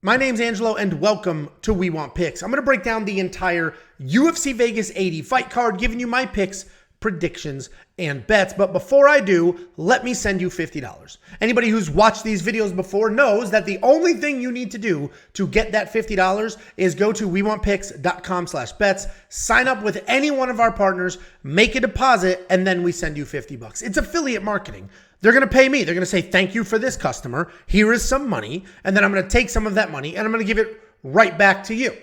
My name's Angelo, and welcome to We Want Picks. I'm going to break down the entire UFC Vegas 80 fight card, giving you my picks, predictions, and bets. But before I do, let me send you $50. Anybody who's watched these videos before knows that the only thing you need to do to get that $50 is go to wewantpicks.com/bets, sign up with any one of our partners, make a deposit, and then we send you $50. It's affiliate marketing. They're going to pay me. They're going to say, thank you for this customer. Here is some money. And then I'm going to take some of that money and I'm going to give it right back to you.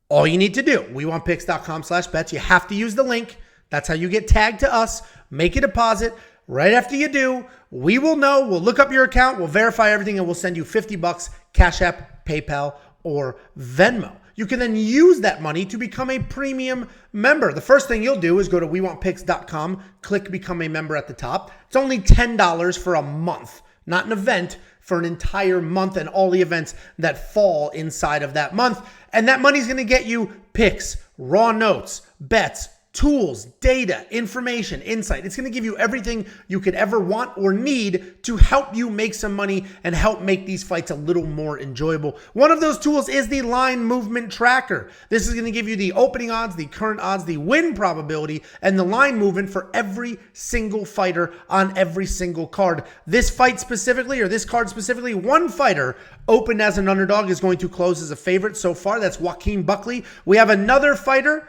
All you need to do, wewantpicks.com/bets. You have to use the link. That's how you get tagged to us. Make a deposit. Right after you do, we will know. We'll look up your account. We'll verify everything and we'll send you $50, Cash App, PayPal, or Venmo. You can then use that money to become a premium member. The first thing you'll do is go to wewantpicks.com, click become a member at the top. It's only $10 for a month, not an event, for an entire month and all the events that fall inside of that month. And that money's going to get you picks, raw notes, bets, tools, data, information, insight. It's going to give you everything you could ever want or need to help you make some money and help make these fights a little more enjoyable. One of those tools is the line movement tracker. This is going to give you the opening odds, the current odds, the win probability, and the line movement for every single fighter on every single card. This fight specifically, or this card specifically, one fighter opened as an underdog is going to close as a favorite so far. That's Joaquin Buckley. We have another fighter,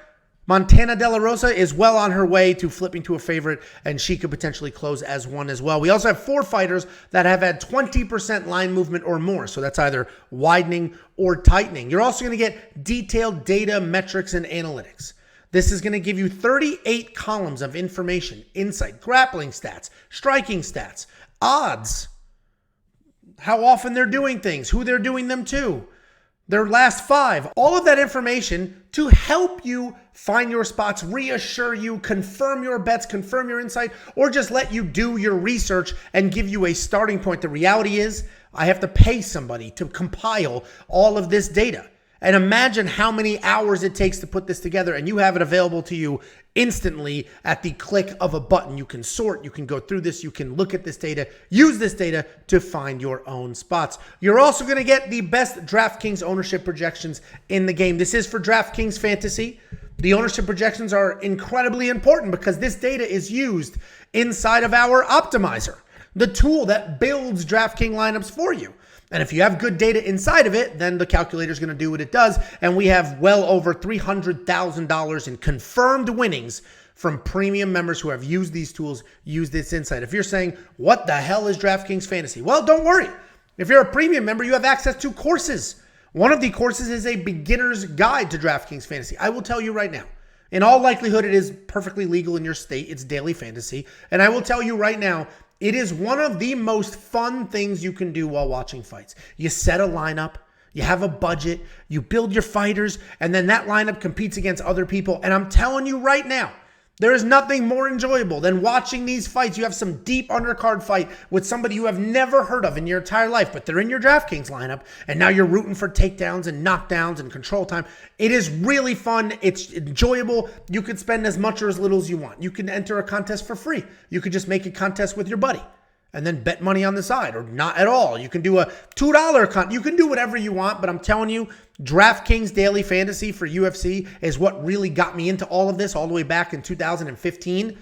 Montana De La Rosa, is well on her way to flipping to a favorite, and she could potentially close as one as well. We also have 4 fighters that have had 20% line movement or more, so that's either widening or tightening. You're also going to get detailed data, metrics, and analytics. This is going to give you 38 columns of information, insight, grappling stats, striking stats, odds, how often they're doing things, who they're doing them to, their last 5, all of that information to help you find your spots, reassure you, confirm your bets, confirm your insight, or just let you do your research and give you a starting point. The reality is I have to pay somebody to compile all of this data. And imagine how many hours it takes to put this together, and you have it available to you instantly at the click of a button. You can sort, you can go through this, you can look at this data, use this data to find your own spots. You're also going to get the best DraftKings ownership projections in the game. This is for DraftKings Fantasy. The ownership projections are incredibly important because this data is used inside of our optimizer, the tool that builds DraftKings lineups for you. And if you have good data inside of it, then the calculator is going to do what it does. And we have well over $300,000 in confirmed winnings from premium members who have used these tools, used this insight. If you're saying, what the hell is DraftKings Fantasy? Well, don't worry. If you're a premium member, you have access to courses. One of the courses is a beginner's guide to DraftKings Fantasy. I will tell you right now, in all likelihood, it is perfectly legal in your state. It's daily fantasy. And I will tell you right now, it is one of the most fun things you can do while watching fights. You set a lineup, you have a budget, you build your fighters, and then that lineup competes against other people. And I'm telling you right now, there is nothing more enjoyable than watching these fights. You have some deep undercard fight with somebody you have never heard of in your entire life, but they're in your DraftKings lineup, and now you're rooting for takedowns and knockdowns and control time. It is really fun. It's enjoyable. You could spend as much or as little as you want. You can enter a contest for free. You could just make a contest with your buddy and then bet money on the side, or not at all. You can do a $2 contest. You can do whatever you want, but I'm telling you, DraftKings Daily Fantasy for UFC is what really got me into all of this all the way back in 2015,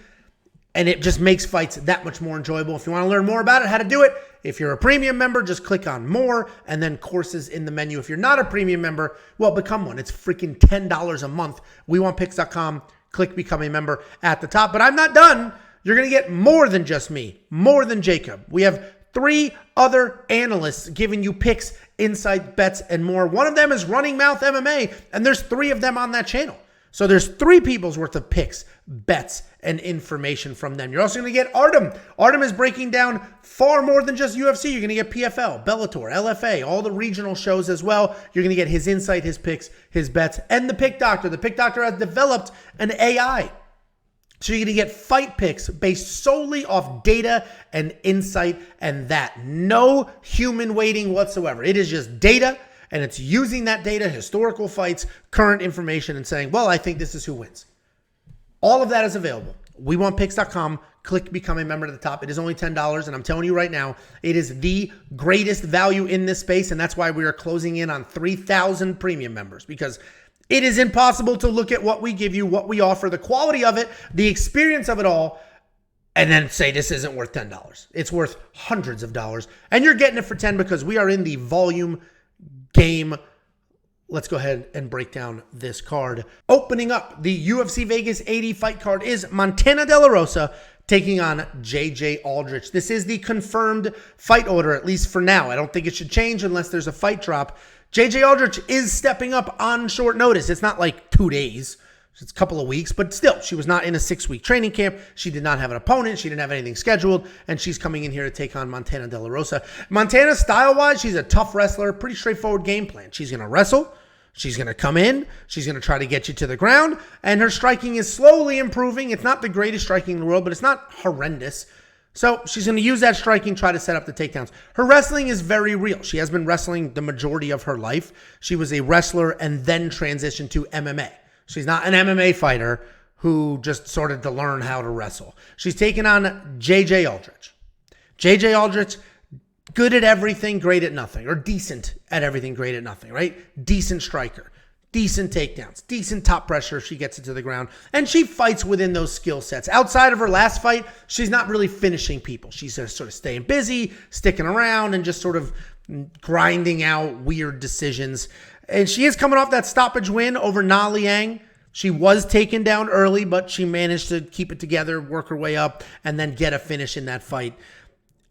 and it just makes fights that much more enjoyable. If you want to learn more about it, how to do it, if you're a premium member, just click on more and then courses in the menu. If you're not a premium member, well, become one. It's freaking $10 a month. WeWantPicks.com, click become a member at the top. But I'm not done. You're going to get more than just me, more than Jacob. We have 3 other analysts giving you picks, insight, bets, and more. One of them is Running Mouth MMA, and there's 3 of them on that channel. So there's 3 people's worth of picks, bets, and information from them. You're also going to get Artem. Artem is breaking down far more than just UFC. You're going to get PFL, Bellator, LFA, all the regional shows as well. You're going to get his insight, his picks, his bets, and the Pick Doctor. The Pick Doctor has developed an AI. So you're going to get fight picks based solely off data and insight and that. No human weighting whatsoever. It is just data, and it's using that data, historical fights, current information, and saying, well, I think this is who wins. All of that is available. WeWantPicks.com. click become a member at the top. It is only $10, and I'm telling you right now, it is the greatest value in this space, and that's why we are closing in on 3,000 premium members, because it is impossible to look at what we give you, what we offer, the quality of it, the experience of it all, and then say this isn't worth $10. It's worth hundreds of dollars, and you're getting it for 10 because we are in the volume game. Let's go ahead and break down this card. Opening up the UFC Vegas 80 fight card is Montana De La Rosa taking on JJ Aldrich. This is the confirmed fight order, at least for now. I don't think it should change unless there's a fight drop. JJ Aldrich is stepping up on short notice. It's not like 2 days. It's a couple of weeks, but still, she was not in a 6-week training camp. She did not have an opponent. She didn't have anything scheduled, and she's coming in here to take on Montana De La Rosa. Montana, style-wise, she's a tough wrestler, pretty straightforward game plan. She's going to wrestle. She's going to come in. She's going to try to get you to the ground, and her striking is slowly improving. It's not the greatest striking in the world, but it's not horrendous. So she's going to use that striking, try to set up the takedowns. Her wrestling is very real. She has been wrestling the majority of her life. She was a wrestler and then transitioned to MMA. She's not an MMA fighter who just started to learn how to wrestle. She's taken on JJ Aldrich. JJ Aldrich, good at everything, great at nothing. Or decent at everything, great at nothing, right? Decent striker. Decent takedowns. Decent top pressure if she gets it to the ground. And she fights within those skill sets. Outside of her last fight, she's not really finishing people. She's just sort of staying busy, sticking around, and just sort of grinding out weird decisions. And she is coming off that stoppage win over Na Liang. She was taken down early, but she managed to keep it together, work her way up, and then get a finish in that fight.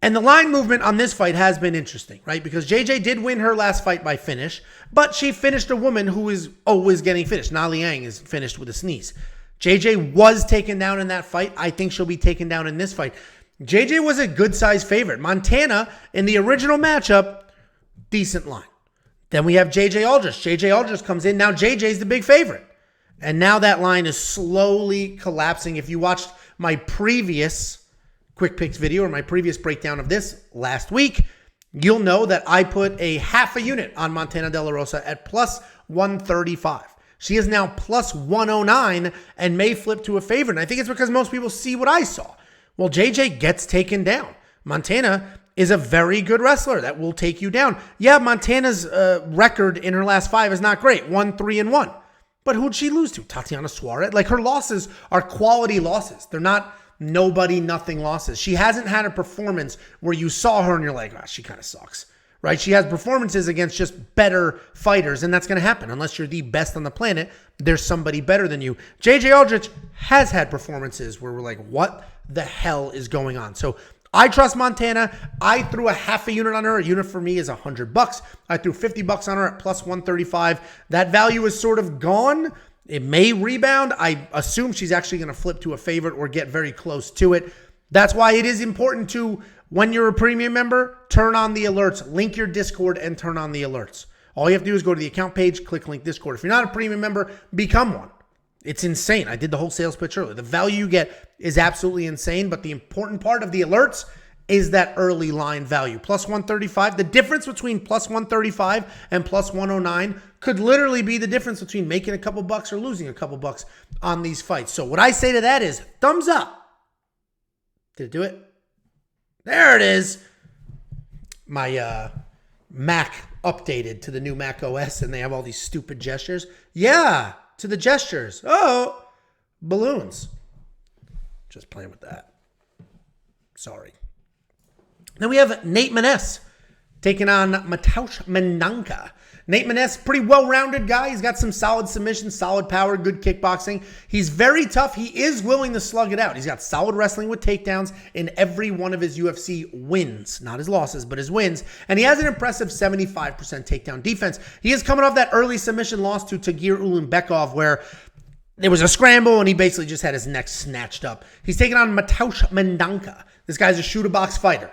And the line movement on this fight has been interesting, right? Because JJ did win her last fight by finish, but she finished a woman who is always getting finished. Na Liang is finished with a sneeze. JJ was taken down in that fight. I think she'll be taken down in this fight. JJ was a good-sized favorite. Montana, in the original matchup, decent line. Then we have JJ Aldrich. JJ Aldrich comes in. Now JJ's the big favorite. And now that line is slowly collapsing. If you watched my previous quick picks video or my previous breakdown of this last week, you'll know that I put a half a unit on Montana De La Rosa at plus 135. She is now plus 109 and may flip to a favorite. And I think it's because most people see what I saw. Well, JJ gets taken down. Montana is a very good wrestler that will take you down. Yeah, Montana's record in her last 5 is not great. 1-3-1. But who'd she lose to? Tatiana Suarez? Like, her losses are quality losses. They're not nobody, nothing losses. She hasn't had a performance where you saw her and you're like, she kind of sucks, right? She has performances against just better fighters, and that's going to happen. Unless you're the best on the planet, there's somebody better than you. JJ Aldrich has had performances where we're like, what the hell is going on? So I trust Montana. I threw a half a unit on her. A unit for me is $100. I threw $50 on her at plus 135. That value is sort of gone. It may rebound. I assume she's actually going to flip to a favorite or get very close to it. That's why it is important to, when you're a premium member, turn on the alerts. Link your Discord and turn on the alerts. All you have to do is go to the account page, click link Discord. If you're not a premium member, become one. It's insane. I did the whole sales pitch earlier. The value you get is absolutely insane, but the important part of the alerts is that early line value. Plus 135. The difference between plus 135 and plus 109 could literally be the difference between making a couple bucks or losing a couple bucks on these fights. So what I say to that is thumbs up. Did it do it? There it is. My Mac updated to the new Mac OS, and they have all these stupid gestures. Yeah. To the gestures. Oh, balloons. Just playing with that. Sorry. Then we have Nate Maness taking on Mateus Mendonca. Nate Maness, pretty well-rounded guy. He's got some solid submissions, solid power, good kickboxing. He's very tough. He is willing to slug it out. He's got solid wrestling with takedowns in every one of his UFC wins. Not his losses, but his wins. And he has an impressive 75% takedown defense. He is coming off that early submission loss to Tagir Ulanbekov where there was a scramble and he basically just had his neck snatched up. He's taking on Mateus Mendonca. This guy's a shoot-a-box fighter.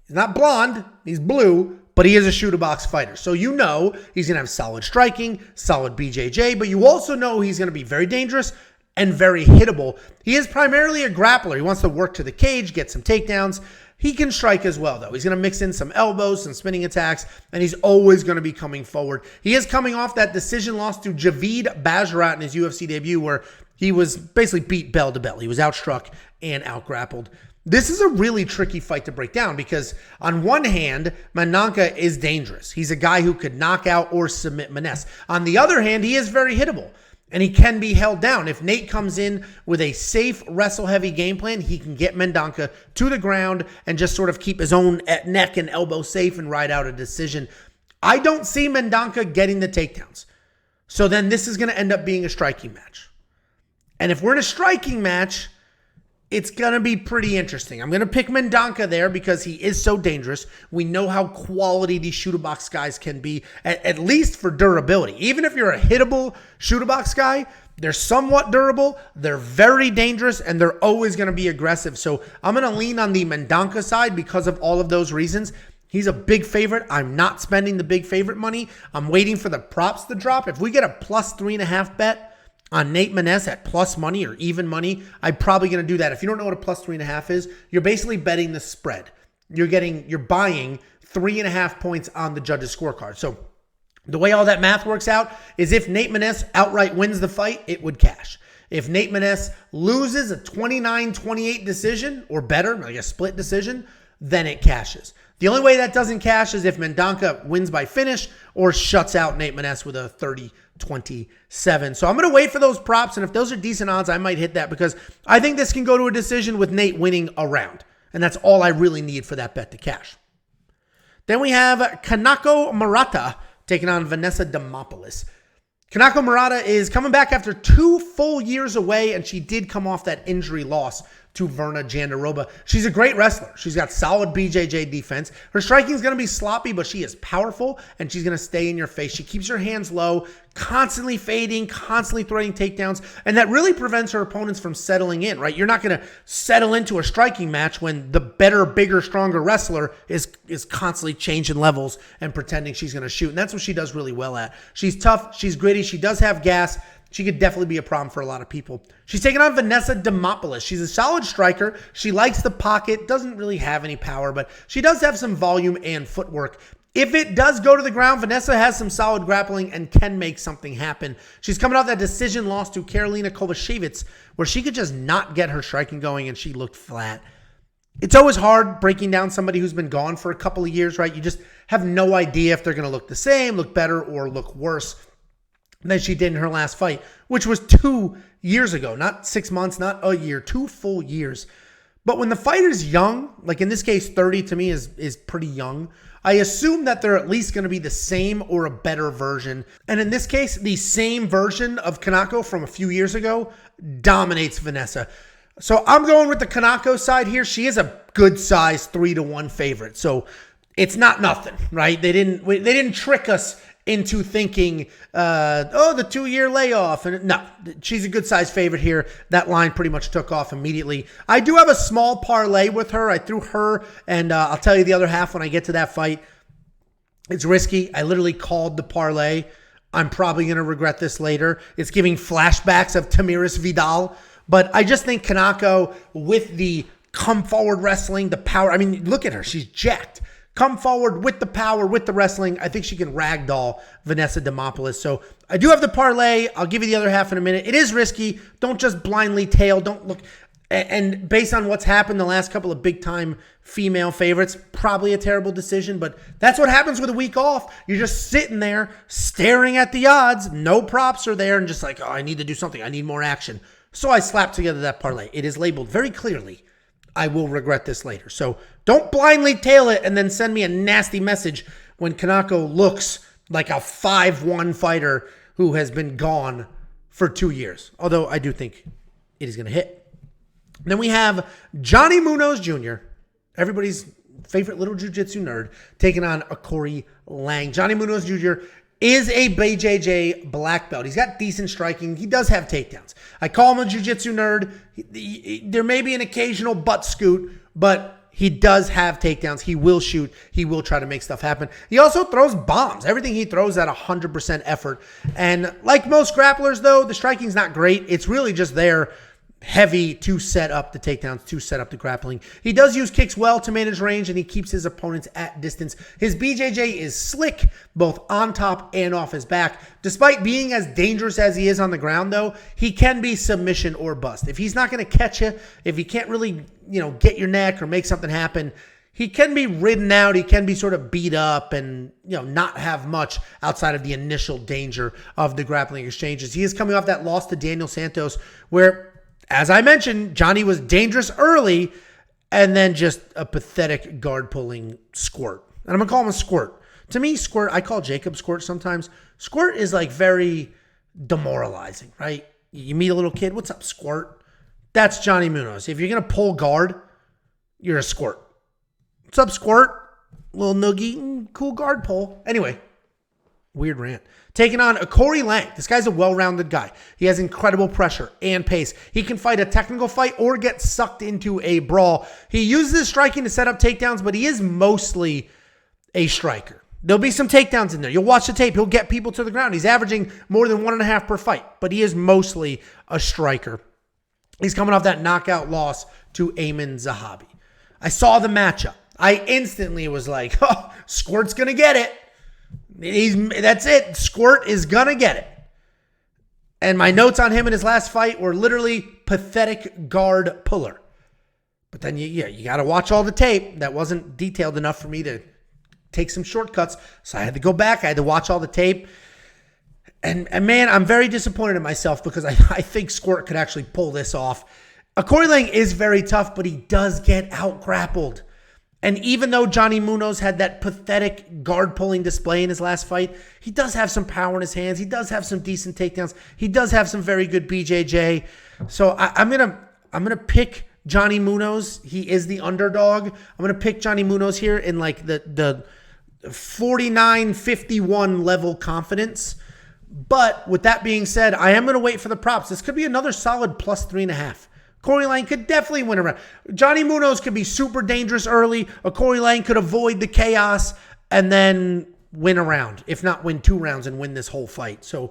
He's not blonde. He's blue. But he is a shoot-a-box fighter. So you know he's going to have solid striking, solid BJJ, but you also know he's going to be very dangerous and very hittable. He is primarily a grappler. He wants to work to the cage, get some takedowns. He can strike as well, though. He's going to mix in some elbows, some spinning attacks, and he's always going to be coming forward. He is coming off that decision loss to Javid Bajrat in his UFC debut where He was basically beat bell to bell. He was outstruck and outgrappled. This is a really tricky fight to break down because on one hand, Mendonca is dangerous. He's a guy who could knock out or submit Maness. On the other hand, he is very hittable and he can be held down. If Nate comes in with a safe, wrestle-heavy game plan, he can get Mendonca to the ground and just sort of keep his own neck and elbow safe and ride out a decision. I don't see Mendonca getting the takedowns. So then this is going to end up being a striking match. And if we're in a striking match, it's going to be pretty interesting. I'm going to pick Mendonca there because he is so dangerous. We know how quality these shoot-a-box guys can be, at least for durability. Even if you're a hittable shoot-a-box guy, they're somewhat durable, they're very dangerous, and they're always going to be aggressive. So I'm going to lean on the Mendonca side because of all of those reasons. He's a big favorite. I'm not spending the big favorite money. I'm waiting for the props to drop. If we get a plus 3.5 bet on Nate Maness at plus money or even money, I'm probably going to do that. If you don't know what a plus 3.5 is, you're basically betting the spread. You're buying 3.5 points on the judge's scorecard. So the way all that math works out is if Nate Maness outright wins the fight, it would cash. If Nate Maness loses a 29-28 decision or better, like a split decision, then it cashes. The only way that doesn't cash is if Mendonca wins by finish or shuts out Nate Maness with a 30-27. So I'm going to wait for those props, and if those are decent odds, I might hit that because I think this can go to a decision with Nate winning a round, and that's all I really need for that bet to cash. Then we have Kanako Murata taking on Vanessa Demopoulos. Kanako Murata is coming back after 2 full years away, and she did come off that injury loss to Verna Jandiroba. She's a great wrestler. She's got solid BJJ defense. Her striking is going to be sloppy, but she is powerful, and she's going to stay in your face. She keeps her hands low, constantly fading, constantly throwing takedowns, and that really prevents her opponents from settling in, right? You're not going to settle into a striking match when the better, bigger, stronger wrestler is constantly changing levels and pretending she's going to shoot, and that's what she does really well at. She's tough. She's gritty. She does have gas. She could definitely be a problem for a lot of people. She's taking on Vanessa Demopoulos. She's a solid striker. She likes the pocket, doesn't really have any power, but she does have some volume and footwork. If it does go to the ground, Vanessa has some solid grappling and can make something happen. She's coming off that decision loss to Karolina Kowalkiewicz, where she could just not get her striking going and she looked flat. It's always hard breaking down somebody who's been gone for a couple of years, right? You just have no idea if they're going to look the same, look better, or look worse than she did in her last fight, which was 2 years ago, not 6 months, not a year, 2 full years. But when the fighter's young, like in this case, 30 to me is pretty young, I assume that they're at least going to be the same or a better version. And in this case, the same version of Kanako from a few years ago dominates Vanessa. So I'm going with the Kanako side here. She is a good size 3-1 favorite. So it's not nothing, right? They didn't trick us into thinking, the 2-year layoff. And no, she's a good size favorite here. That line pretty much took off immediately. I do have a small parlay with her. I threw her, and I'll tell you the other half when I get to that fight. It's risky. I literally called the parlay. I'm probably going to regret this later. It's giving flashbacks of Tamiris Vidal. But I just think Kanako, with the come forward wrestling, the power. I mean, look at her. She's jacked. Come forward with the power, with the wrestling. I think she can ragdoll Vanessa Demopoulos. So I do have the parlay. I'll give you the other half in a minute. It is risky. Don't just blindly tail. Don't look. And based on what's happened the last couple of big-time female favorites, probably a terrible decision. But that's what happens with a week off. You're just sitting there staring at the odds. No props are there and just like, oh, I need to do something. I need more action. So I slapped together that parlay. It is labeled very clearly, I will regret this later. So don't blindly tail it and then send me a nasty message when Kanako looks like a 5-1 fighter who has been gone for 2 years. Although I do think it is going to hit. Then we have Johnny Munoz Jr., everybody's favorite little jiu-jitsu nerd, taking on Aoriqileng. Johnny Munoz Jr. is a BJJ black belt. He's got decent striking. He does have takedowns. I call him a jiu-jitsu nerd. There may be an occasional butt scoot, but he does have takedowns. He will shoot. He will try to make stuff happen. He also throws bombs. Everything he throws at 100% effort. And like most grapplers, though, the striking's not great. It's really just there. heavy to set up the takedowns, to set up the grappling. He does use kicks well to manage range, and he keeps his opponents at distance. His BJJ is slick, both on top and off his back. Despite being as dangerous as he is on the ground, though, he can be submission or bust. If he's not going to catch you, if he can't really, get your neck or make something happen, he can be ridden out. He can be sort of beat up and, not have much outside of the initial danger of the grappling exchanges. He is coming off that loss to Daniel Santos where, as I mentioned, Johnny was dangerous early and then just a pathetic guard-pulling squirt. And I'm going to call him a squirt. To me, squirt, I call Jacob squirt sometimes. Squirt is like very demoralizing, right? You meet a little kid, what's up, squirt? That's Johnny Munoz. If you're going to pull guard, you're a squirt. What's up, squirt? Little noogie, cool guard pull. Anyway, weird rant. Taking on Aoriqileng. This guy's a well-rounded guy. He has incredible pressure and pace. He can fight a technical fight or get sucked into a brawl. He uses his striking to set up takedowns, but he is mostly a striker. There'll be some takedowns in there. You'll watch the tape. He'll get people to the ground. He's averaging more than 1.5 per fight, but he is mostly a striker. He's coming off that knockout loss to Amin Zahabi. I saw the matchup. I instantly was like, oh, Squirt's going to get it. That's it. Squirt is going to get it. And my notes on him in his last fight were literally pathetic guard puller. But then, you got to watch all the tape. That wasn't detailed enough for me to take some shortcuts. So I had to go back. I had to watch all the tape. And man, I'm very disappointed in myself because I think Squirt could actually pull this off. Aoriqileng is very tough, but he does get out-grappled. And even though Johnny Munoz had that pathetic guard-pulling display in his last fight, he does have some power in his hands. He does have some decent takedowns. He does have some very good BJJ. So I'm gonna pick Johnny Munoz. He is the underdog. I'm gonna pick Johnny Munoz here in like the 49-51 level confidence. But with that being said, I am gonna wait for the props. This could be another solid plus 3.5. Aoriqileng could definitely win around. Johnny Munoz could be super dangerous early. Aoriqileng could avoid the chaos and then win a round, if not win 2 rounds and win this whole fight. So,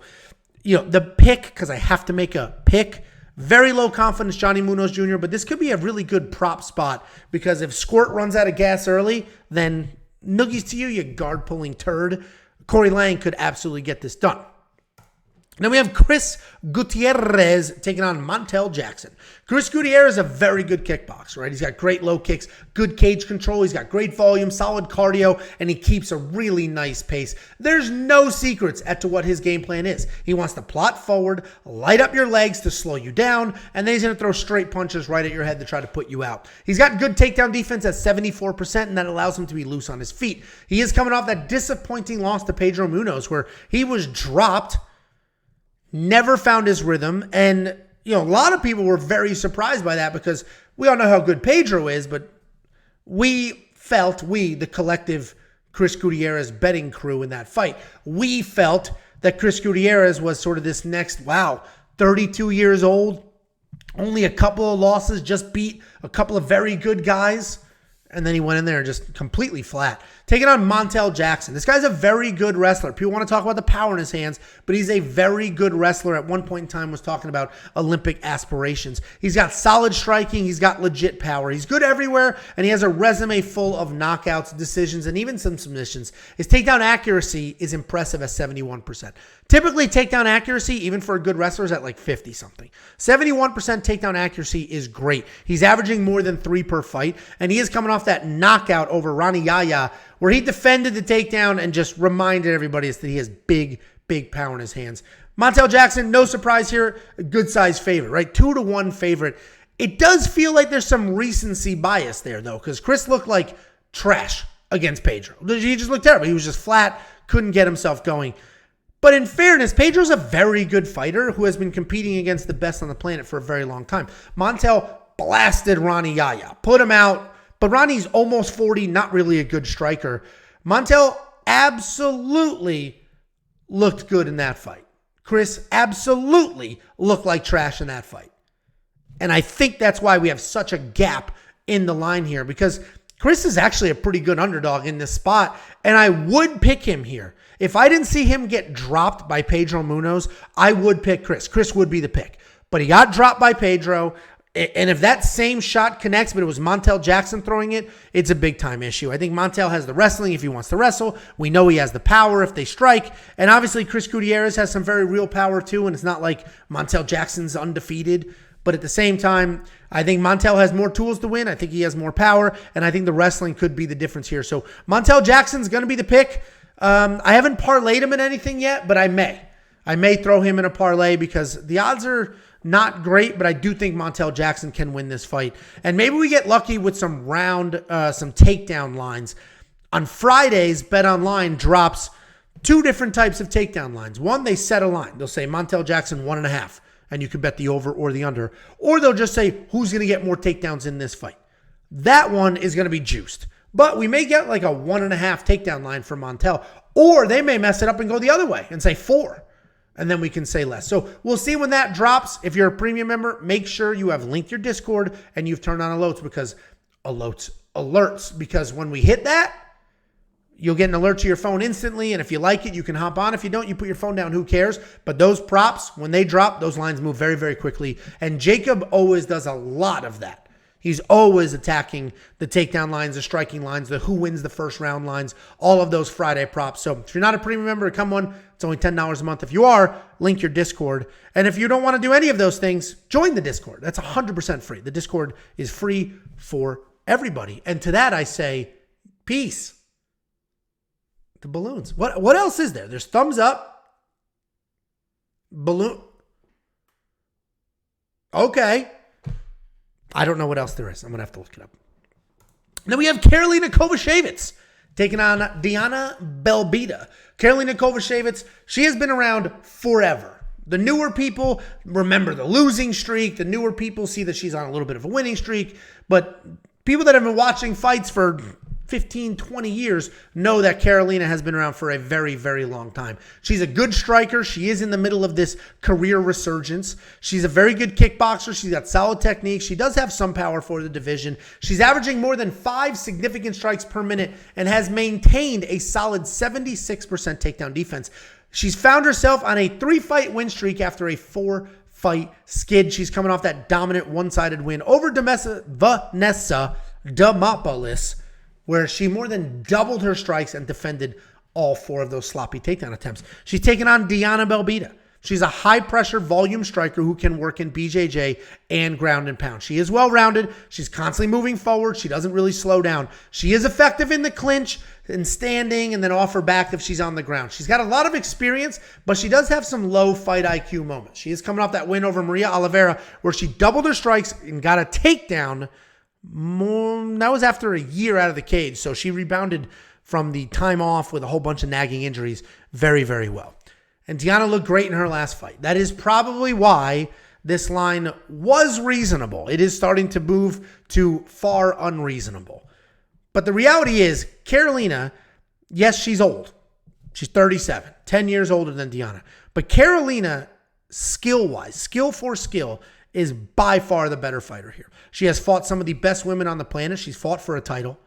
the pick, because I have to make a pick, very low confidence Johnny Munoz Jr., but this could be a really good prop spot because if Squirt runs out of gas early, then noogies to you, you guard-pulling turd. Aoriqileng could absolutely get this done. Then we have Chris Gutierrez taking on Montel Jackson. Chris Gutierrez is a very good kickboxer, right? He's got great low kicks, good cage control. He's got great volume, solid cardio, and he keeps a really nice pace. There's no secrets as to what his game plan is. He wants to plot forward, light up your legs to slow you down, and then he's going to throw straight punches right at your head to try to put you out. He's got good takedown defense at 74%, and that allows him to be loose on his feet. He is coming off that disappointing loss to Pedro Munoz where he was dropped, never found his rhythm, and a lot of people were very surprised by that because we all know how good Pedro is, but we, the collective Chris Gutierrez betting crew in that fight, we felt that Chris Gutierrez was sort of this next, 32 years old, only a couple of losses, just beat a couple of very good guys, and then he went in there just completely flat. Taking on Montel Jackson. This guy's a very good wrestler. People want to talk about the power in his hands, but he's a very good wrestler. At one point in time was talking about Olympic aspirations. He's got solid striking. He's got legit power. He's good everywhere, and he has a resume full of knockouts, decisions, and even some submissions. His takedown accuracy is impressive at 71%. Typically, takedown accuracy, even for a good wrestler, is at like 50-something. 71% takedown accuracy is great. He's averaging more than 3 per fight, and he is coming off that knockout over Rani Yahya, where he defended the takedown and just reminded everybody that he has big, big power in his hands. Montel Jackson, no surprise here, a good-sized favorite, right? 2-1 favorite. It does feel like there's some recency bias there, though, because Chris looked like trash against Pedro. He just looked terrible. He was just flat, couldn't get himself going. But in fairness, Pedro's a very good fighter who has been competing against the best on the planet for a very long time. Montel blasted Rani Yahya, put him out, but Ronnie's almost 40, not really a good striker. Montel absolutely looked good in that fight. Chris absolutely looked like trash in that fight. And I think that's why we have such a gap in the line here, because Chris is actually a pretty good underdog in this spot, and I would pick him here. If I didn't see him get dropped by Pedro Munoz, I would pick Chris. Chris would be the pick. but he got dropped by Pedro. And if that same shot connects, but it was Montel Jackson throwing it, it's a big-time issue. I think Montel has the wrestling if he wants to wrestle. We know he has the power if they strike. And obviously, Chris Gutierrez has some very real power, too, and it's not like Montel Jackson's undefeated. But at the same time, I think Montel has more tools to win. I think he has more power, and I think the wrestling could be the difference here. So Montel Jackson's going to be the pick. I haven't parlayed him in anything yet, but I may. I may throw him in a parlay because the odds are not great, but I do think Montel Jackson can win this fight. And maybe we get lucky with some some takedown lines. On Fridays, BetOnline drops two different types of takedown lines. One, they set a line. They'll say Montel Jackson 1.5, and you can bet the over or the under. Or they'll just say who's going to get more takedowns in this fight. That one is going to be juiced. But we may get like a 1.5 takedown line for Montel. Or they may mess it up and go the other way and say 4. And then we can say less. So we'll see when that drops. If you're a premium member, make sure you have linked your Discord and you've turned on alerts, because when we hit that, you'll get an alert to your phone instantly. And if you like it, you can hop on. If you don't, you put your phone down. Who cares? But those props, when they drop, those lines move very, very quickly. And Jacob always does a lot of that. He's always attacking the takedown lines, the striking lines, the who wins the first round lines, all of those Friday props. So if you're not a premium member, come on. It's only $10 a month. If you are, link your Discord. And if you don't want to do any of those things, join the Discord. That's 100% free. The Discord is free for everybody. And to that, I say, peace. The balloons. What else is there? There's thumbs up. Balloon. Okay. I don't know what else there is. I'm going to have to look it up. Then we have Karolina Kowalkiewicz taking on Diana Belbita. Karolina Kowalkiewicz, she has been around forever. The newer people remember the losing streak. The newer people see that she's on a little bit of a winning streak. But people that have been watching fights for 15, 20 years know that Karolina has been around for a very, very long time. She's a good striker. She is in the middle of this career resurgence. She's a very good kickboxer. She's got solid technique. She does have some power for the division. She's averaging more than 5 significant strikes per minute and has maintained a solid 76% takedown defense. She's found herself on a 3-fight win streak after a 4-fight skid. She's coming off that dominant one-sided win over Vanessa Demopoulos, where she more than doubled her strikes and defended all 4 of those sloppy takedown attempts. She's taken on Diana Belbita. She's a high-pressure volume striker who can work in BJJ and ground and pound. She is well-rounded. She's constantly moving forward. She doesn't really slow down. She is effective in the clinch and standing and then off her back if she's on the ground. She's got a lot of experience, but she does have some low fight IQ moments. She is coming off that win over Maria Oliveira where she doubled her strikes and got a takedown. That was after a year out of the cage, so she rebounded from the time off with a whole bunch of nagging injuries very, very well. And Diana looked great in her last fight. That is probably why this line was reasonable. It is starting to move to far unreasonable. But the reality is, Karolina, yes, she's old. She's 37, 10 years older than Diana. But Karolina, skill-wise, skill for skill, is by far the better fighter here. She has fought some of the best women on the planet. She's fought for a title.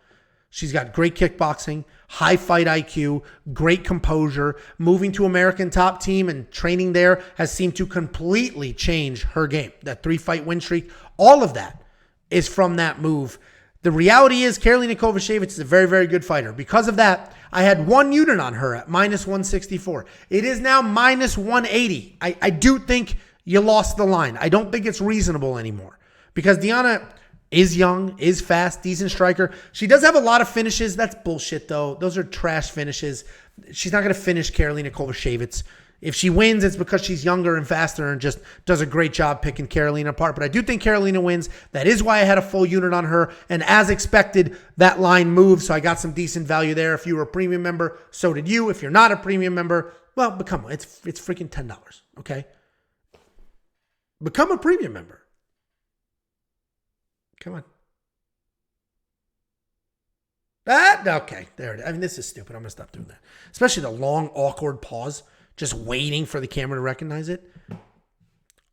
She's got great kickboxing, high fight IQ, great composure. Moving to American Top Team and training there has seemed to completely change her game. That 3-fight win streak, all of that is from that move. The reality is Karolina Kowalkiewicz is a very, very good fighter. Because of that, I had one unit on her at -164. It is now -180. I do think you lost the line. I don't think it's reasonable anymore because Diana is young, is fast, decent striker. She does have a lot of finishes. That's bullshit, though. Those are trash finishes. She's not going to finish Karolina Kowalkiewicz. If she wins, it's because she's younger and faster and just does a great job picking Karolina apart. But I do think Karolina wins. That is why I had a full unit on her. And as expected, that line moved, so I got some decent value there. If you were a premium member, so did you. If you're not a premium member, well, become one. It's freaking $10, okay? Become a premium member. Come on. Okay, there it is. I mean, this is stupid. I'm going to stop doing that. Especially the long, awkward pause, just waiting for the camera to recognize it.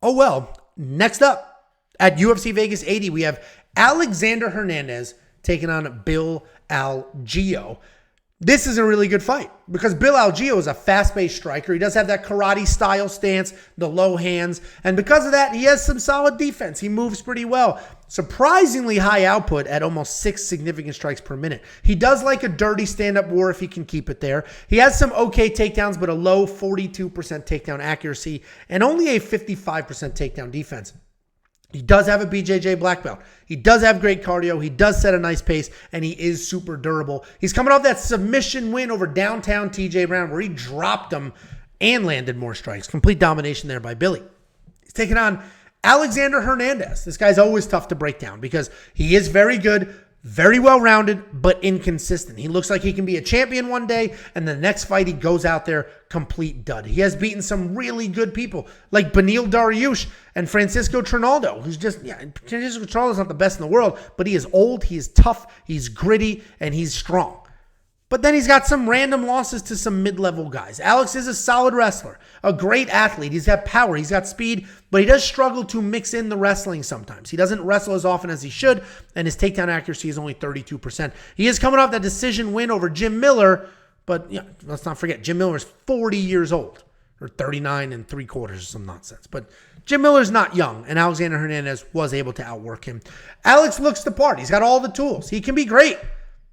Oh, well, next up at UFC Vegas 80, we have Alexander Hernandez taking on Bill Algeo. This is a really good fight because Bill Algeo is a fast-paced striker. He does have that karate-style stance, the low hands, and because of that, he has some solid defense. He moves pretty well. Surprisingly high output at almost 6 significant strikes per minute. He does like a dirty stand-up war if he can keep it there. He has some okay takedowns, but a low 42% takedown accuracy and only a 55% takedown defense. He does have a BJJ black belt. He does have great cardio. He does set a nice pace, and he is super durable. He's coming off that submission win over downtown TJ Brown where he dropped him and landed more strikes. Complete domination there by Billy. He's taking on Alexander Hernandez. This guy's always tough to break down because he is very good, very well-rounded, but inconsistent. He looks like he can be a champion one day, and the next fight he goes out there complete dud. He has beaten some really good people like Beneil Dariush and Francisco Trinaldo, who's just, Francisco Trinaldo's not the best in the world, but he is old, he is tough, he's gritty, and he's strong. But then he's got some random losses to some mid-level guys. Alex is a solid wrestler, a great athlete. He's got power, he's got speed, but he does struggle to mix in the wrestling sometimes. He doesn't wrestle as often as he should, and his takedown accuracy is only 32%. He is coming off that decision win over Jim Miller, but let's not forget, Jim Miller is 40 years old, or 39 3/4 or some nonsense. But Jim Miller's not young, and Alexander Hernandez was able to outwork him. Alex looks the part. He's got all the tools. He can be great,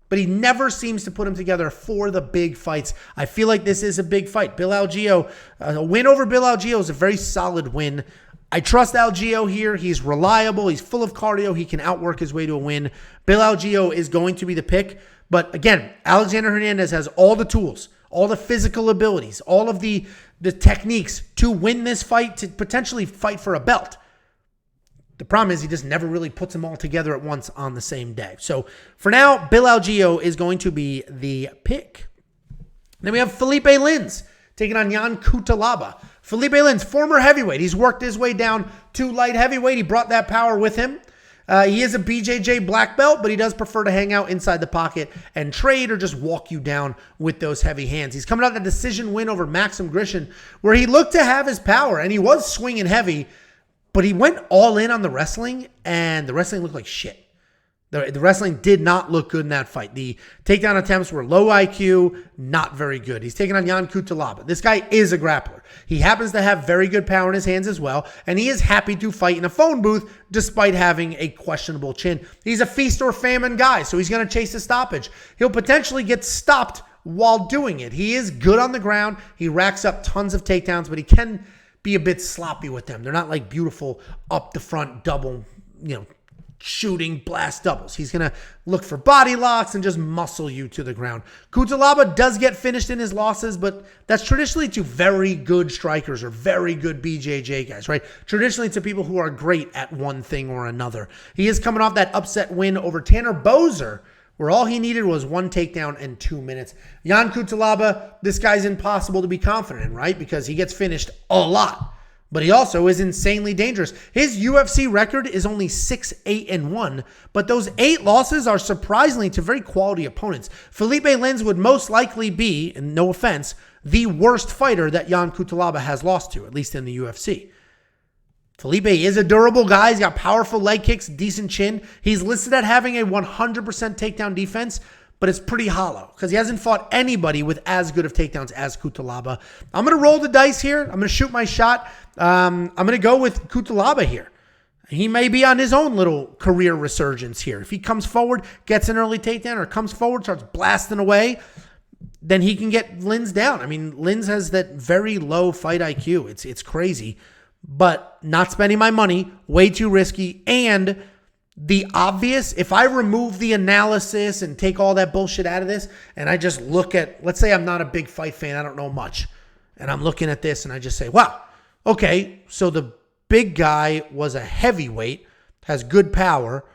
but he never seems to put them together for the big fights. I feel like this is a big fight. Bill Algeo, a win over Bill Algeo is a very solid win. I trust Algeo here. He's reliable. He's full of cardio. He can outwork his way to a win. Bill Algeo is going to be the pick. But again, Alexander Hernandez has all the tools, all the physical abilities, all of the techniques to win this fight, to potentially fight for a belt. The problem is he just never really puts them all together at once on the same day. So for now, Bill Algeo is going to be the pick. Then we have Philipe Lins taking on Jan Cutelaba. Philipe Lins, former heavyweight. He's worked his way down to light heavyweight. He brought that power with him. He is a BJJ black belt, but he does prefer to hang out inside the pocket and trade or just walk you down with those heavy hands. He's coming out of the decision win over Maxim Grishin, where he looked to have his power, and he was swinging heavy, but he went all in on the wrestling, and the wrestling looked like shit. The wrestling did not look good in that fight. The takedown attempts were low IQ, not very good. He's taking on Jan Cutelaba. This guy is a grappler. He happens to have very good power in his hands as well, and he is happy to fight in a phone booth despite having a questionable chin. He's a feast or famine guy, so he's going to chase a stoppage. He'll potentially get stopped while doing it. He is good on the ground. He racks up tons of takedowns, but he can be a bit sloppy with them. They're not like beautiful up the front double, shooting blast doubles. He's going to look for body locks and just muscle you to the ground. Cutelaba does get finished in his losses, but that's traditionally to very good strikers or very good BJJ guys, right? Traditionally to people who are great at one thing or another. He is coming off that upset win over Tanner Boser, where all he needed was one takedown in 2 minutes. Jan Cutelaba, this guy's impossible to be confident in, right? Because he gets finished a lot. But he also is insanely dangerous. His UFC record is only 6-8-1, but those 8 losses are surprisingly to very quality opponents. Philipe Lins would most likely be, and no offense, the worst fighter that Jan Cutelaba has lost to, at least in the UFC. Philipe is a durable guy. He's got powerful leg kicks, decent chin. He's listed at having a 100% takedown defense, but it's pretty hollow because he hasn't fought anybody with as good of takedowns as Cutelaba. I'm going to roll the dice here. I'm going to shoot my shot. I'm going to go with Cutelaba here. He may be on his own little career resurgence here. If he comes forward, gets an early takedown, or comes forward, starts blasting away, then he can get Lins down. I mean, Lins has that very low fight IQ. It's crazy, but not spending my money, way too risky, and the obvious, if I remove the analysis and take all that bullshit out of this, and I just look at, let's say I'm not a big fight fan, I don't know much, and I'm looking at this and I just say, wow, okay, so the big guy was a heavyweight, has good power,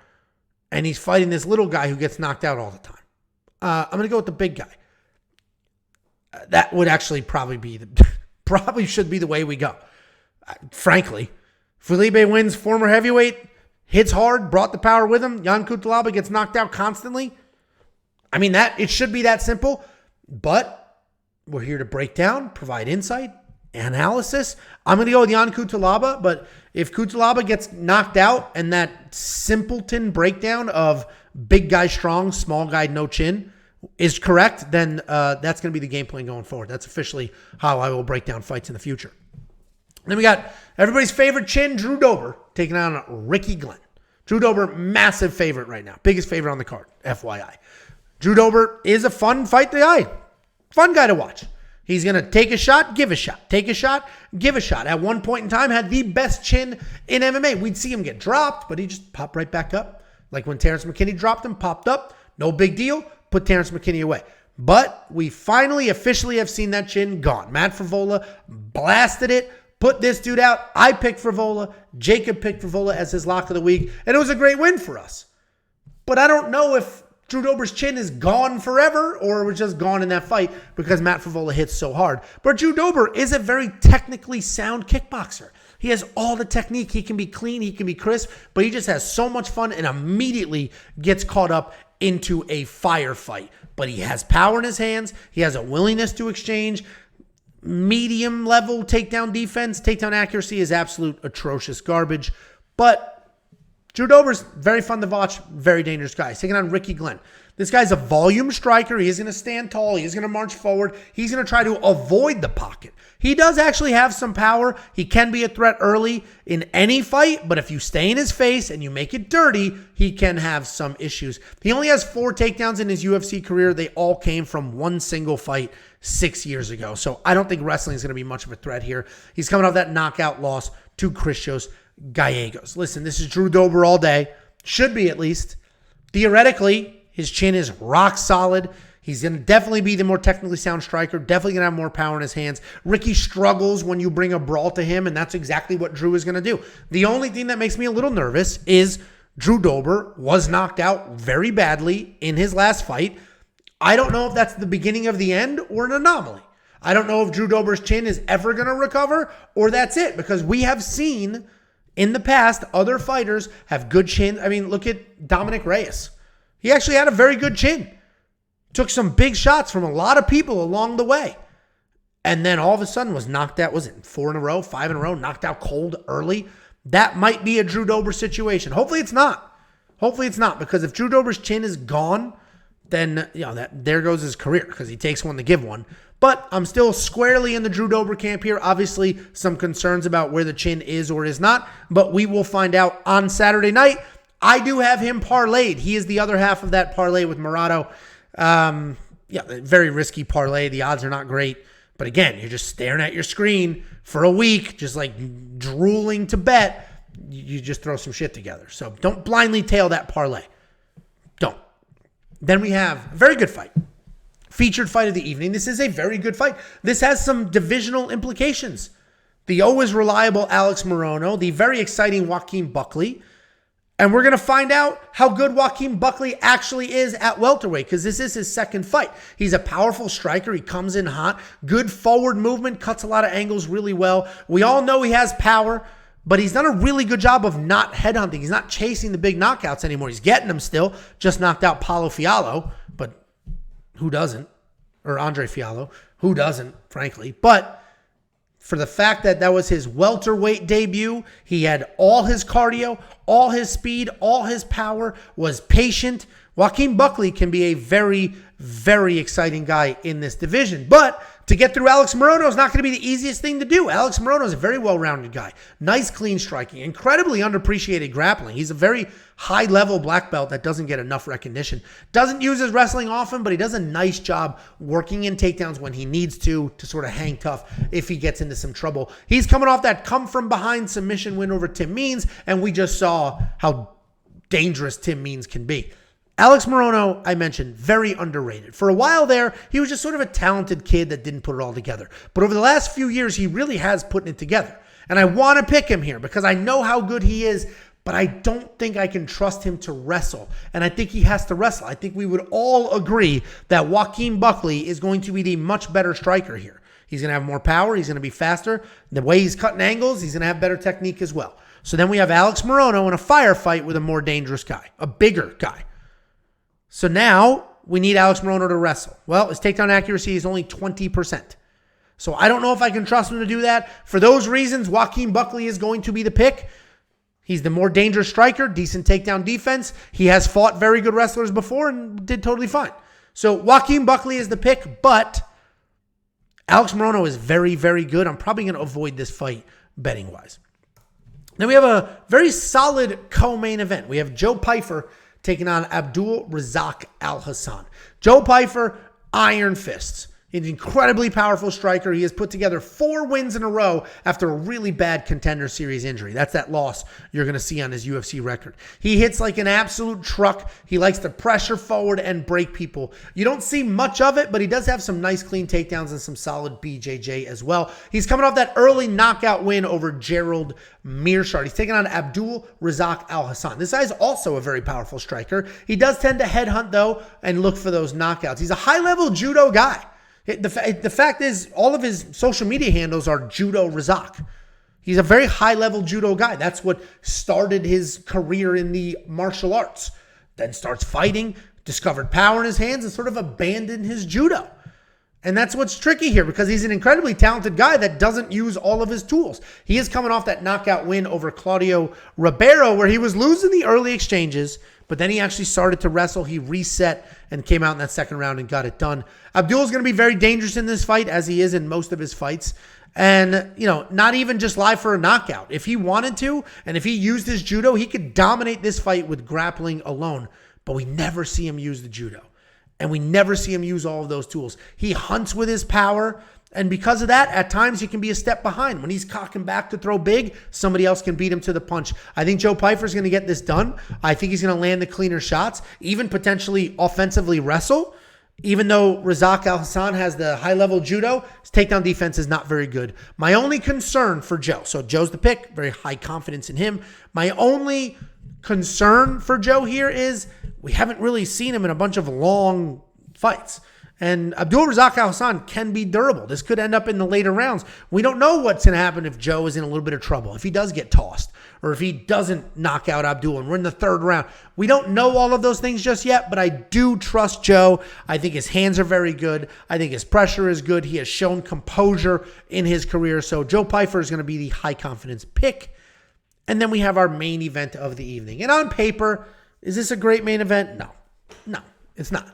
and he's fighting this little guy who gets knocked out all the time. I'm going to go with the big guy. That would actually probably should be the way we go. Frankly, Philipe wins, former heavyweight, hits hard, brought the power with him. Jan Cutelaba gets knocked out constantly. I mean, it should be that simple, but we're here to break down, provide insight, analysis. I'm going to go with Jan Cutelaba, but if Cutelaba gets knocked out and that simpleton breakdown of big guy strong, small guy no chin, is correct, then that's going to be the game plan going forward. That's officially how I will break down fights in the future. Then we got everybody's favorite chin, Drew Dober, taking on Aoriqileng. Drew Dober, massive favorite right now. Biggest favorite on the card, FYI. Drew Dober is a fun fight guy. Fun guy to watch. He's going to take a shot, give a shot. Take a shot, give a shot. At one point in time, had the best chin in MMA. We'd see him get dropped, but he just popped right back up. Like when Terrence McKinney dropped him, popped up. No big deal. Put Terrence McKinney away. But we finally officially have seen that chin gone. Matt Frevola blasted it. Put this dude out. I picked Frevola. Jacob picked Frevola as his lock of the week. And it was a great win for us. But I don't know if Drew Dober's chin is gone forever or it was just gone in that fight because Matt Frevola hits so hard. But Drew Dober is a very technically sound kickboxer. He has all the technique. He can be clean. He can be crisp. But he just has so much fun and immediately gets caught up into a firefight. But he has power in his hands. He has a willingness to exchange. Medium level takedown defense. Takedown accuracy is absolute atrocious garbage. But Drew Dober's very fun to watch. Very dangerous guy. He's taking on Aoriqileng. This guy's a volume striker. He is going to stand tall. He is going to march forward. He's going to try to avoid the pocket. He does actually have some power. He can be a threat early in any fight, but if you stay in his face and you make it dirty, he can have some issues. He only has 4 takedowns in his UFC career. They all came from one single fight 6 years ago. So I don't think wrestling is going to be much of a threat here. He's coming off that knockout loss to Christos Gallegos. Listen, this is Drew Dober all day. Should be at least. Theoretically, his chin is rock solid. He's going to definitely be the more technically sound striker. Definitely going to have more power in his hands. Ricky struggles when you bring a brawl to him, and that's exactly what Drew is going to do. The only thing that makes me a little nervous is Drew Dober was knocked out very badly in his last fight. I don't know if that's the beginning of the end or an anomaly. I don't know if Drew Dober's chin is ever going to recover or that's it, because we have seen in the past other fighters have good chins. I mean, look at Dominic Reyes. He actually had a very good chin. Took some big shots from a lot of people along the way. And then all of a sudden was knocked out, was it 4 in a row, 5 in a row, knocked out cold early? That might be a Drew Dober situation. Hopefully it's not. Hopefully it's not, because if Drew Dober's chin is gone, then there goes his career, because he takes one to give one. But I'm still squarely in the Drew Dober camp here. Obviously, some concerns about where the chin is or is not, but we will find out on Saturday night. I do have him parlayed. He is the other half of that parlay with Murata. Very risky parlay. The odds are not great. But again, you're just staring at your screen for a week, just like drooling to bet. You just throw some shit together. So don't blindly tail that parlay. Don't. Then we have a very good fight. Featured fight of the evening. This is a very good fight. This has some divisional implications. The always reliable Alex Morono, the very exciting Joaquin Buckley. And we're going to find out how good Joaquin Buckley actually is at welterweight, because this is his second fight. He's a powerful striker. He comes in hot. Good forward movement. Cuts a lot of angles really well. We all know he has power, but he's done a really good job of not headhunting. He's not chasing the big knockouts anymore. He's getting them still. Just knocked out Paulo Fiallo, but who doesn't? Or Andre Fiallo. Who doesn't, frankly? But for the fact that that was his welterweight debut, he had all his cardio, all his speed, all his power, was patient. Joaquin Buckley can be a very, very exciting guy in this division. But to get through Alex Morono is not going to be the easiest thing to do. Alex Morono is a very well-rounded guy. Nice, clean striking. Incredibly underappreciated grappling. He's a very high-level black belt that doesn't get enough recognition. Doesn't use his wrestling often, but he does a nice job working in takedowns when he needs to sort of hang tough if he gets into some trouble. He's coming off that come-from-behind submission win over Tim Means, and we just saw how dangerous Tim Means can be. Alex Morono, I mentioned, very underrated. For a while there, he was just sort of a talented kid that didn't put it all together. But over the last few years, he really has put it together. And I want to pick him here because I know how good he is, but I don't think I can trust him to wrestle. And I think he has to wrestle. I think we would all agree that Joaquin Buckley is going to be the much better striker here. He's going to have more power. He's going to be faster. The way he's cutting angles, he's going to have better technique as well. So then we have Alex Morono in a firefight with a more dangerous guy, a bigger guy. So now we need Alex Morono to wrestle. Well, his takedown accuracy is only 20%. So I don't know if I can trust him to do that. For those reasons, Joaquin Buckley is going to be the pick. He's the more dangerous striker, decent takedown defense. He has fought very good wrestlers before and did totally fine. So Joaquin Buckley is the pick, but Alex Morono is very, very good. I'm probably going to avoid this fight betting-wise. Then we have a very solid co-main event. We have Joe Pyfer taking on Abdul Razak Al Hassan. Joe Pyfer, iron fists. He's an incredibly powerful striker. He has put together 4 wins in a row after a really bad Contender Series injury. That's that loss you're going to see on his UFC record. He hits like an absolute truck. He likes to pressure forward and break people. You don't see much of it, but he does have some nice clean takedowns and some solid BJJ as well. He's coming off that early knockout win over Gerald Mearshart. He's taking on Abdul Razak Al Hassan. This guy is also a very powerful striker. He does tend to headhunt, though, and look for those knockouts. He's a high-level judo guy. The fact is, all of his social media handles are Judo Razak. He's a very high-level judo guy. That's what started his career in the martial arts. Then starts fighting, discovered power in his hands, and sort of abandoned his judo. And that's what's tricky here, because he's an incredibly talented guy that doesn't use all of his tools. He is coming off that knockout win over Claudio Ribeiro, where he was losing the early exchanges, but then he actually started to wrestle. He reset and came out in that second round and got it done. Abdul is going to be very dangerous in this fight, as he is in most of his fights. And, not even just live for a knockout. If he wanted to, and if he used his judo, he could dominate this fight with grappling alone. But we never see him use the judo. And we never see him use all of those tools. He hunts with his power. And because of that, at times he can be a step behind. When he's cocking back to throw big, somebody else can beat him to the punch. I think Joe Pyfer is going to get this done. I think he's going to land the cleaner shots, even potentially offensively wrestle. Even though Razak Al Hassan has the high-level judo, his takedown defense is not very good. My only concern for Joe, so Joe's the pick, very high confidence in him. My only concern for Joe here is we haven't really seen him in a bunch of long fights. And Abdul Razak Al Hassan can be durable. This could end up in the later rounds. We don't know what's going to happen if Joe is in a little bit of trouble, if he does get tossed, or if he doesn't knock out Abdul and we're in the third round. We don't know all of those things just yet, but I do trust Joe. I think his hands are very good. I think his pressure is good. He has shown composure in his career. So Joe Pyfer is going to be the high confidence pick. And then we have our main event of the evening. And on paper, is this a great main event? No, it's not.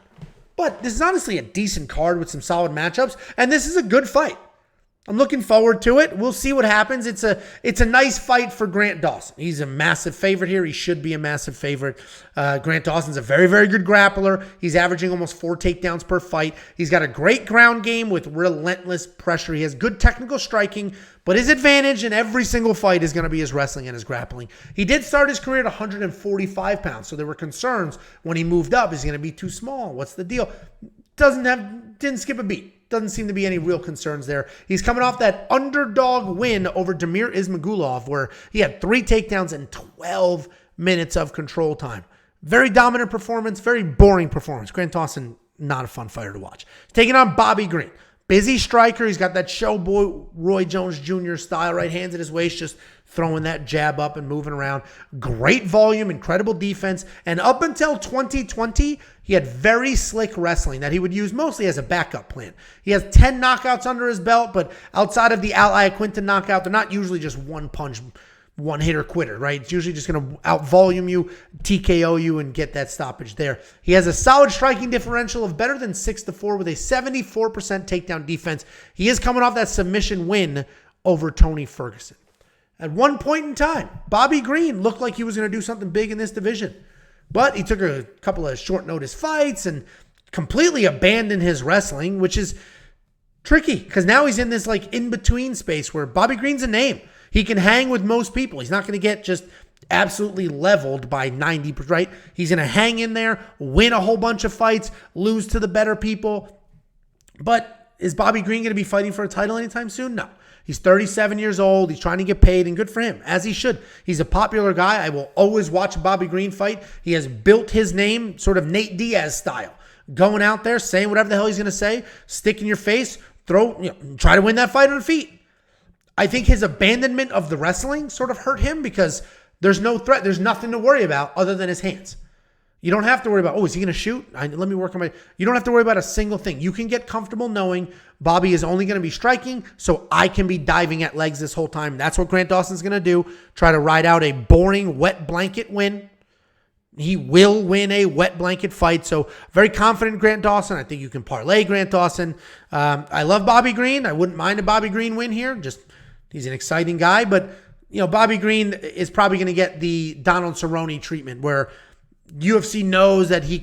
But this is honestly a decent card with some solid matchups, and this is a good fight. I'm looking forward to it. We'll see what happens. It's a nice fight for Grant Dawson. He's a massive favorite here. He should be a massive favorite. Grant Dawson's a very, very good grappler. He's averaging almost 4 takedowns per fight. He's got a great ground game with relentless pressure. He has good technical striking, but his advantage in every single fight is going to be his wrestling and his grappling. He did start his career at 145 pounds, so there were concerns when he moved up. Is he going to be too small? What's the deal? Didn't skip a beat. Doesn't seem to be any real concerns there. He's coming off that underdog win over Damir Ismagulov, where he had 3 takedowns and 12 minutes of control time. Very dominant performance, very boring performance. Grant Dawson, not a fun fighter to watch. He's taking on Bobby Green. Busy striker. He's got that showboy Roy Jones Jr. style, right hands at his waist, just throwing that jab up and moving around. Great volume, incredible defense. And up until 2020, he had very slick wrestling that he would use mostly as a backup plan. He has 10 knockouts under his belt, but outside of the Al Iaquinta knockout, they're not usually just one punch, one hitter quitter, right? It's usually just going to out-volume you, TKO you, and get that stoppage there. He has a solid striking differential of better than 6-4 with a 74% takedown defense. He is coming off that submission win over Tony Ferguson. At one point in time, Bobby Green looked like he was going to do something big in this division. But he took a couple of short notice fights and completely abandoned his wrestling, which is tricky because now he's in this like in-between space where Bobby Green's a name. He can hang with most people. He's not going to get just absolutely leveled by 90%, right? He's going to hang in there, win a whole bunch of fights, lose to the better people. But is Bobby Green going to be fighting for a title anytime soon? No. He's 37 years old. He's trying to get paid, and good for him, as he should. He's a popular guy. I will always watch a Bobby Green fight. He has built his name sort of Nate Diaz style, going out there, saying whatever the hell he's going to say, stick in your face, try to win that fight on the feet. I think his abandonment of the wrestling sort of hurt him because there's no threat. There's nothing to worry about other than his hands. You don't have to worry about, is he going to shoot? Let me work on my... You don't have to worry about a single thing. You can get comfortable knowing Bobby is only going to be striking, so I can be diving at legs this whole time. That's what Grant Dawson's going to do. Try to ride out a boring, wet blanket win. He will win a wet blanket fight. So very confident in Grant Dawson. I think you can parlay Grant Dawson. I love Bobby Green. I wouldn't mind a Bobby Green win here. Just he's an exciting guy. But, Bobby Green is probably going to get the Donald Cerrone treatment where UFC knows that he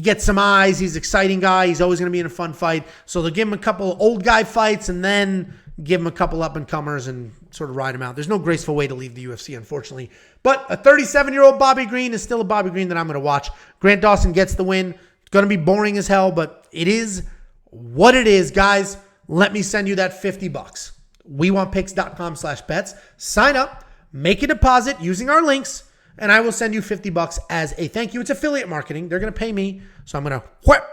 gets some eyes. He's an exciting guy. He's always going to be in a fun fight. So they'll give him a couple of old guy fights and then give him a couple up-and-comers and sort of ride him out. There's no graceful way to leave the UFC, unfortunately. But a 37-year-old Bobby Green is still a Bobby Green that I'm going to watch. Grant Dawson gets the win. It's going to be boring as hell, but it is what it is. Guys, let me send you that $50. WeWantPicks.com/bets. Sign up, make a deposit using our links, and I will send you $50 as a thank you. It's affiliate marketing. They're going to pay me, so I'm going to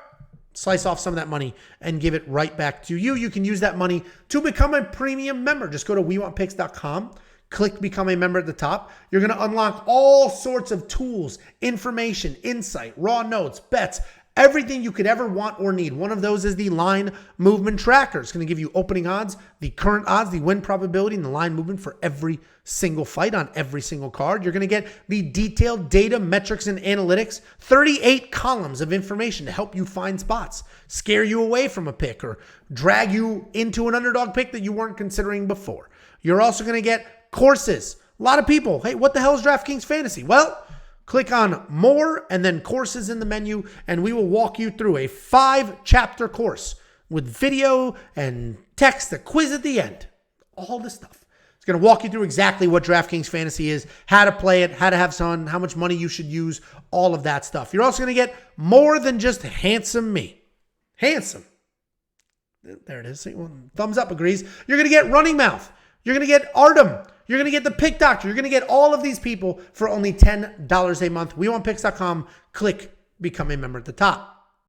slice off some of that money and give it right back to you. You can use that money to become a premium member. Just go to WeWantPicks.com, click Become a Member at the top. You're going to unlock all sorts of tools, information, insight, raw notes, bets, everything you could ever want or need. One of those is the line movement tracker. It's going to give you opening odds, the current odds, the win probability, and the line movement for every single fight on every single card. You're going to get the detailed data, metrics, and analytics, 38 columns of information to help you find spots, scare you away from a pick, or drag you into an underdog pick that you weren't considering before. You're also going to get courses. A lot of people, hey, what the hell is DraftKings Fantasy? Well, click on more and then courses in the menu, and we will walk you through a 5-chapter course with video and text, a quiz at the end, all this stuff. It's going to walk you through exactly what DraftKings Fantasy is, how to play it, how to have fun, how much money you should use, all of that stuff. You're also going to get more than just handsome me. Handsome. There it is. Thumbs up agrees. You're going to get Running Mouth. You're going to get Artem. You're going to get the Pick Doctor. You're going to get all of these people for only $10 a month. WeWantPicks.com. Click Become a Member at the top.